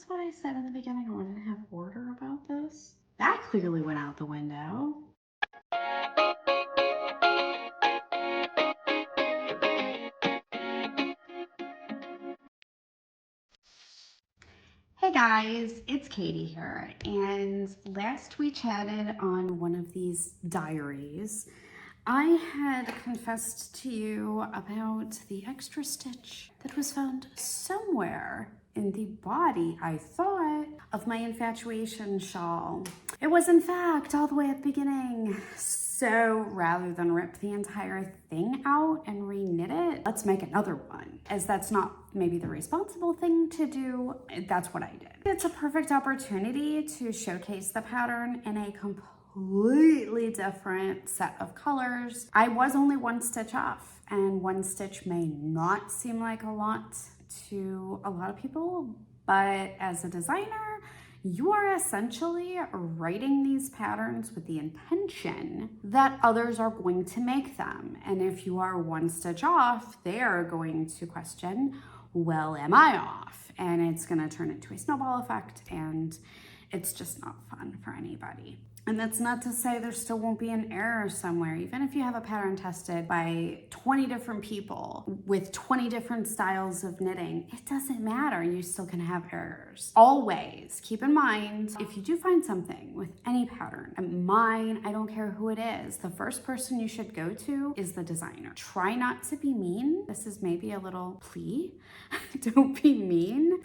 was what I said in the beginning. I wanted to have order about this. That clearly went out the window. Hey guys, it's Katie here, and last we chatted on one of these diaries, I had confessed to you about the extra stitch that was found somewhere in the body, I thought, of my infatuation shawl. It was in fact all the way at the beginning. So rather than rip the entire thing out and reknit it, let's make another one. As that's not maybe the responsible thing to do, that's what I did. It's a perfect opportunity to showcase the pattern in a completely different set of colors. I was only one stitch off, and one stitch may not seem like a lot to a lot of people, but as a designer, you are essentially writing these patterns with the intention that others are going to make them. And if you are one stitch off, they are going to question, well, am I off? And it's gonna turn into a snowball effect, and it's just not fun for anybody. And that's not to say there still won't be an error somewhere. Even if you have a pattern tested by 20 different people with 20 different styles of knitting, it doesn't matter. You still can have errors. Always keep in mind, if you do find something with any pattern, mine, I don't care who it is, the first person you should go to is the designer. Try not to be mean. This is maybe a little plea. Don't be mean.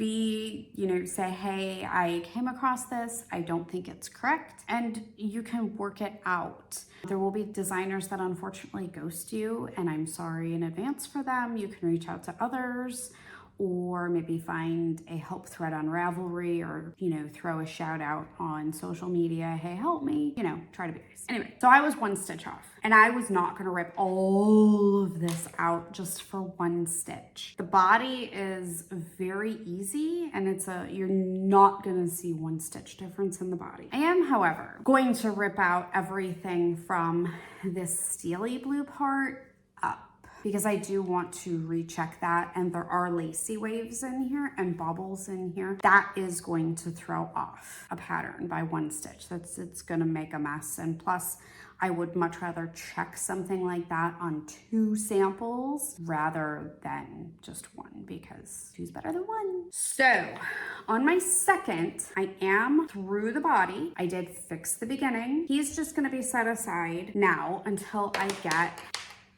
Say, hey, I came across this. I don't think it's correct. And you can work it out. There will be designers that unfortunately ghost you, and I'm sorry in advance for them. You can reach out to others, or maybe find a help thread on Ravelry, or, throw a shout out on social media. Hey, help me, try to be nice. Anyway, so I was one stitch off, and I was not gonna rip all of this out just for one stitch. The body is very easy, and you're not gonna see one stitch difference in the body. I am, however, going to rip out everything from this steely blue part up, because I do want to recheck that, and there are lacy waves in here and bubbles in here. That is going to throw off a pattern by one stitch. It's gonna make a mess, and plus I would much rather check something like that on 2 samples rather than just one, because 2's better than 1. So on my second, I am through the body. I did fix the beginning. He's just gonna be set aside now until I get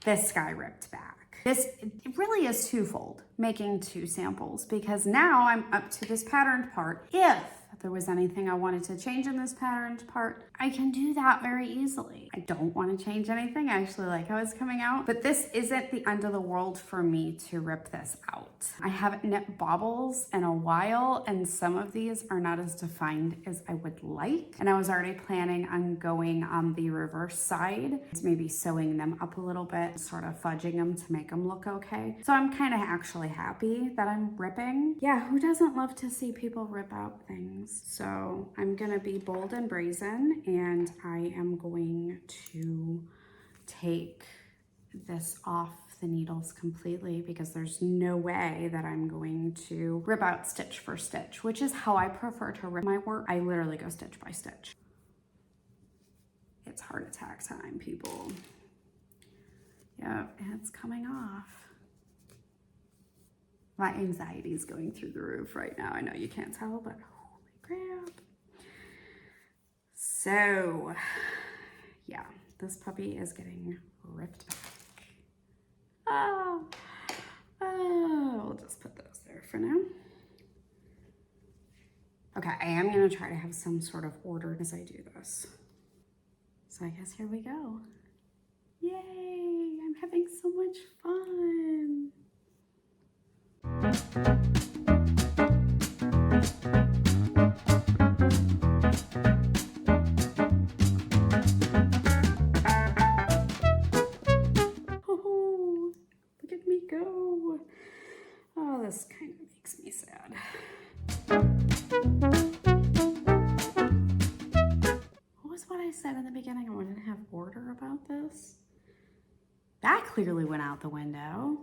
this guy ripped back. It really is twofold, making 2 samples, because now I'm up to this patterned part. If there was anything I wanted to change in this patterned part, I can do that very easily. I don't want to change anything. I actually like how it's coming out, but this isn't the end of the world for me to rip this out. I haven't knit baubles in a while, and some of these are not as defined as I would like. And I was already planning on going on the reverse side, maybe sewing them up a little bit, sort of fudging them to make them look okay. So I'm kind of actually happy that I'm ripping. Yeah, who doesn't love to see people rip out things? So I'm gonna be bold and brazen, and I am going to take this off the needles completely, because there's no way that I'm going to rip out stitch for stitch, which is how I prefer to rip my work. I literally go stitch by stitch. It's heart attack time, people. Yeah, it's coming off. My anxiety is going through the roof right now. I know you can't tell, but crap. So yeah, this puppy is getting ripped back. Oh, we'll just put those there for now. Okay, I am gonna try to have some sort of order as I do this. So I guess here we go. Yay, I'm having so much fun. Oh, look at me go. Oh, this kind of makes me sad. What was what I said in the beginning? I wanted to have order about this. That clearly went out the window.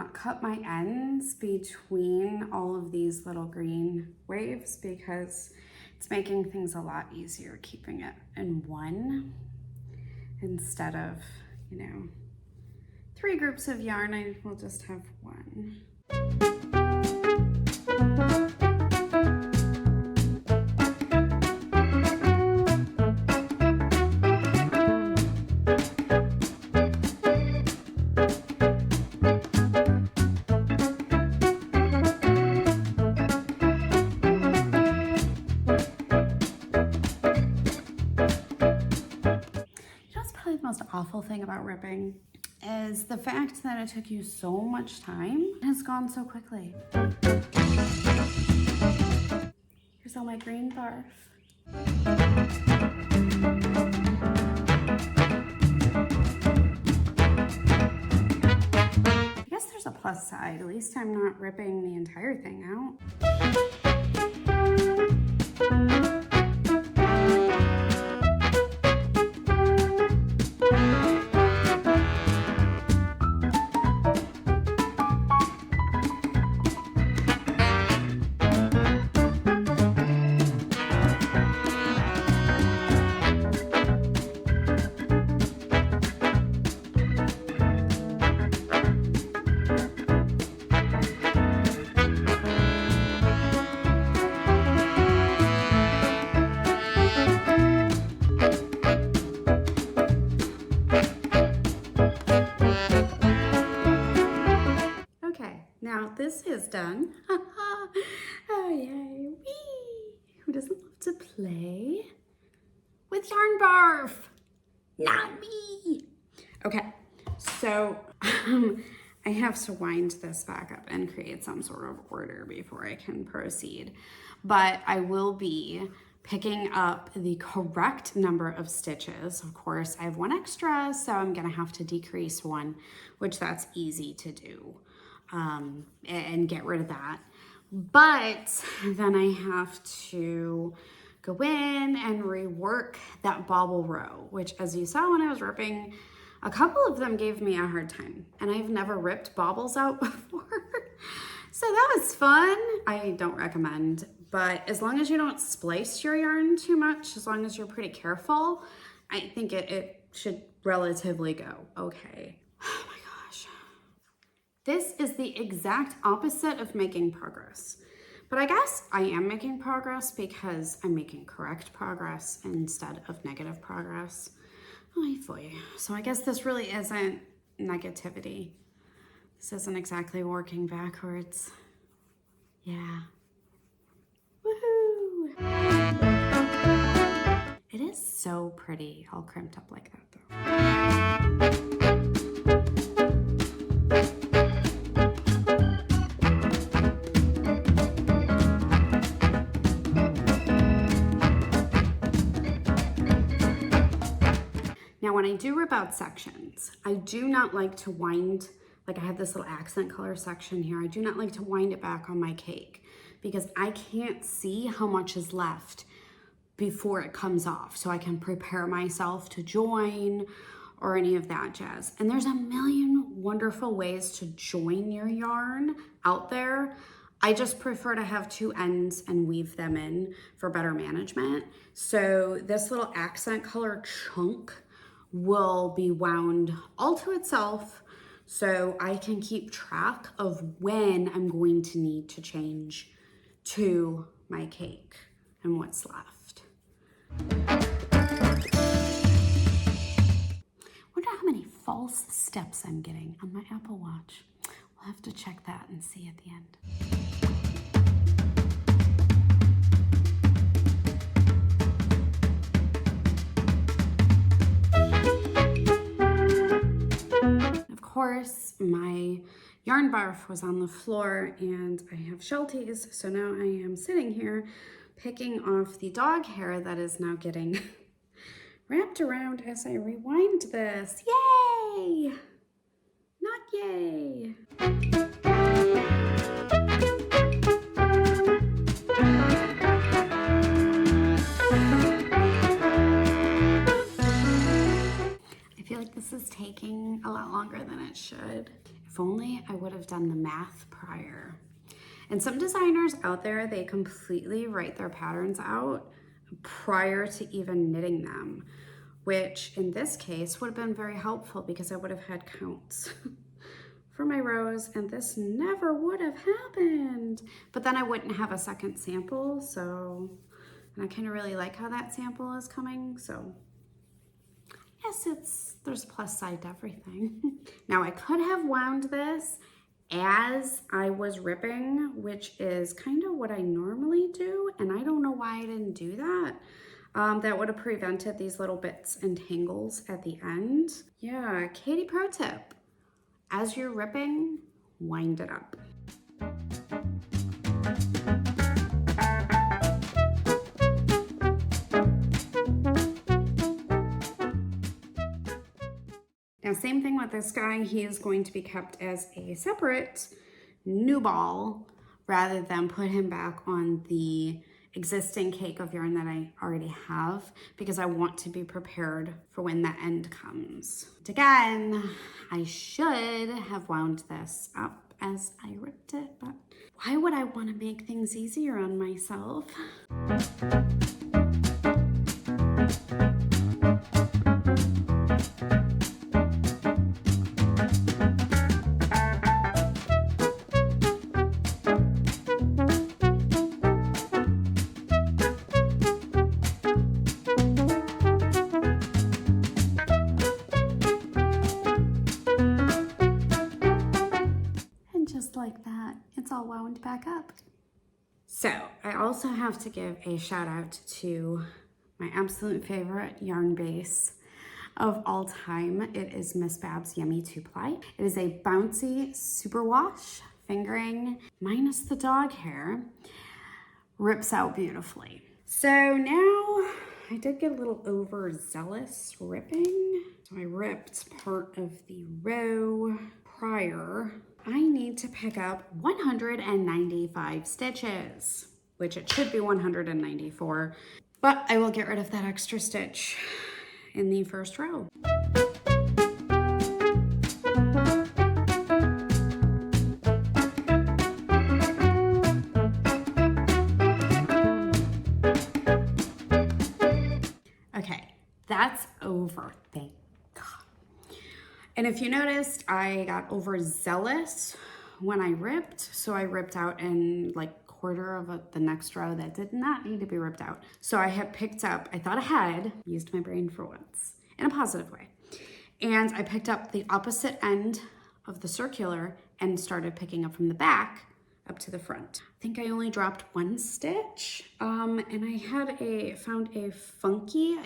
not cut my ends between all of these little green waves because it's making things a lot easier keeping it in one instead of, you know, 3 groups of yarn. I will just have one. Awful thing about ripping is the fact that it took you so much time and has gone so quickly. Here's all my green barf. I guess there's a plus side. At least I'm not ripping the entire thing out. Now this is done. Oh yay, whee! Who doesn't love to play with yarn barf? Not me. Okay, so I have to wind this back up and create some sort of order before I can proceed. But I will be picking up the correct number of stitches. Of course, I have one extra, so I'm gonna have to decrease one, which that's easy to do. And get rid of that. But then I have to go in and rework that bobble row, which, as you saw when I was ripping, a couple of them gave me a hard time, and I've never ripped bobbles out before. So that was fun. I don't recommend, but as long as you don't splice your yarn too much, as long as you're pretty careful, I think it should relatively go okay. This is the exact opposite of making progress. But I guess I am making progress because I'm making correct progress instead of negative progress. So I guess this really isn't negativity. This isn't exactly working backwards. Yeah. Woohoo! It is so pretty, all crimped up like that though. Now, when I do rip out sections, I do not like to wind, like I have this little accent color section here, I do not like to wind it back on my cake because I can't see how much is left before it comes off, so I can prepare myself to join or any of that jazz. And there's a million wonderful ways to join your yarn out there. I just prefer to have 2 ends and weave them in for better management. So this little accent color chunk will be wound all to itself so I can keep track of when I'm going to need to change to my cake and what's left. Wonder how many false steps I'm getting on my Apple Watch. We'll have to check that and see at the end. Of course, my yarn barf was on the floor and I have shelties, so now I am sitting here picking off the dog hair that is now getting wrapped around as I rewind this. Yay! Not yay! I feel like this This is taking a lot longer than it should. If only I would have done the math prior. And some designers out there, they completely write their patterns out prior to even knitting them, which in this case would have been very helpful because I would have had counts for my rows, and this never would have happened. But then I wouldn't have a second sample, so, and I kind of really like how that sample is coming, so yes, there's a plus side to everything. Now I could have wound this as I was ripping, which is kind of what I normally do, and I don't know why I didn't do that. That would have prevented these little bits and tangles at the end. Yeah, Katie pro tip. As you're ripping, wind it up. Now, same thing with this guy. He is going to be kept as a separate new ball rather than put him back on the existing cake of yarn that I already have, because I want to be prepared for when the end comes. But again, I should have wound this up as I ripped it, but why would I want to make things easier on myself? Like that, it's all wound back up. So I also have to give a shout out to my absolute favorite yarn base of all time. It is Miss Bab's Yummy 2-ply. It is a bouncy superwash fingering minus the dog hair. Rips out beautifully. So now I did get a little overzealous ripping. So I ripped part of the row prior. I need to pick up 195 stitches, which it should be 194, but I will get rid of that extra stitch in the first row. Okay, that's over, thank God. And if you noticed, I got overzealous when I ripped. So I ripped out in like quarter of the next row that did not need to be ripped out. So I had picked up, I thought ahead, used my brain for once, in a positive way. And I picked up the opposite end of the circular and started picking up from the back up to the front. I think I only dropped one stitch. And I had found a funky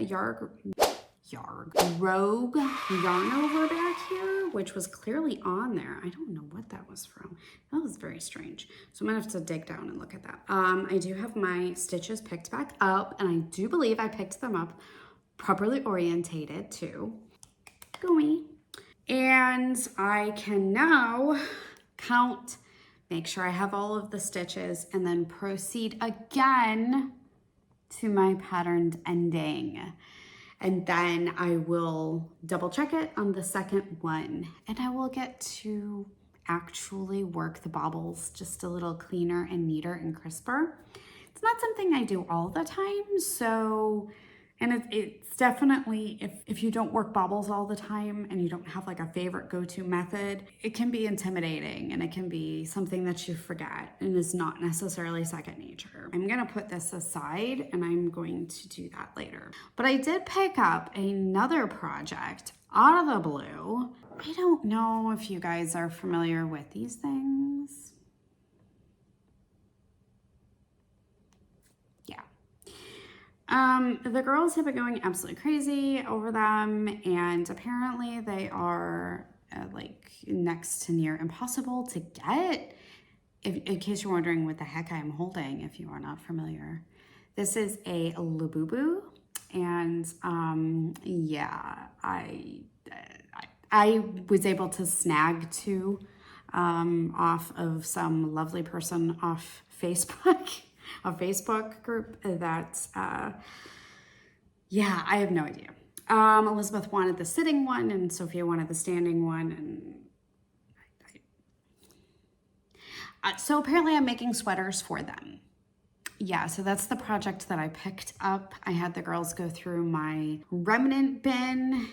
rogue yarn over back here, which was clearly on there. I don't know what that was from. That was very strange. So I'm gonna have to dig down and look at that. I do have my stitches picked back up, and I do believe I picked them up properly orientated too. Go me. And I can now count, make sure I have all of the stitches, and then proceed again to my patterned ending. And then I will double check it on the second one, and I will get to actually work the bobbles just a little cleaner and neater and crisper. It's not something I do all the time, so, and it's definitely, if you don't work bobbles all the time and you don't have like a favorite go-to method, it can be intimidating and it can be something that you forget and is not necessarily second nature. I'm gonna put this aside and I'm going to do that later. But I did pick up another project out of the blue. I don't know if you guys are familiar with these things. The girls have been going absolutely crazy over them, and apparently they are like next to near impossible to get. In case you're wondering what the heck I'm holding, if you are not familiar, this is a Labubu, and yeah, I was able to snag two off of some lovely person off Facebook. A Facebook group that, yeah, I have no idea. Elizabeth wanted the sitting one and Sophia wanted the standing one. And so apparently I'm making sweaters for them. Yeah, so that's the project that I picked up. I had the girls go through my remnant bin.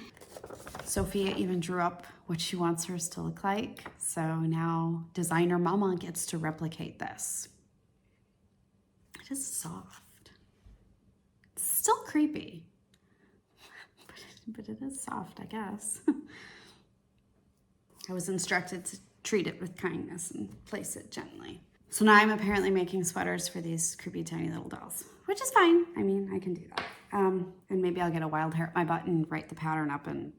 Sophia even drew up what she wants hers to look like. So now designer mama gets to replicate this. It is soft. It's still creepy, but it is soft, I guess. I was instructed to treat it with kindness and place it gently. So now I'm apparently making sweaters for these creepy tiny little dolls, which is fine. I mean, I can do that. And maybe I'll get a wild hair at my butt and write the pattern up and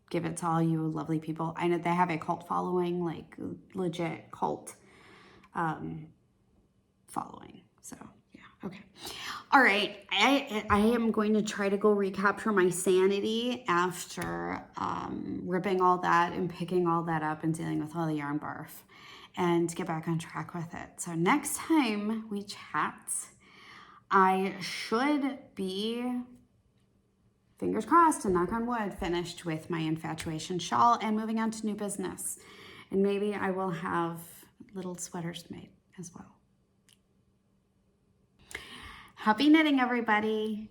give it to all you lovely people. I know they have a cult following, like legit cult following. So yeah, okay. All right, I am going to try to go recapture my sanity after ripping all that and picking all that up and dealing with all the yarn barf, and get back on track with it. So next time we chat, I should be, fingers crossed and knock on wood, finished with my infatuation shawl and moving on to new business. And maybe I will have little sweaters made as well. Happy knitting, everybody.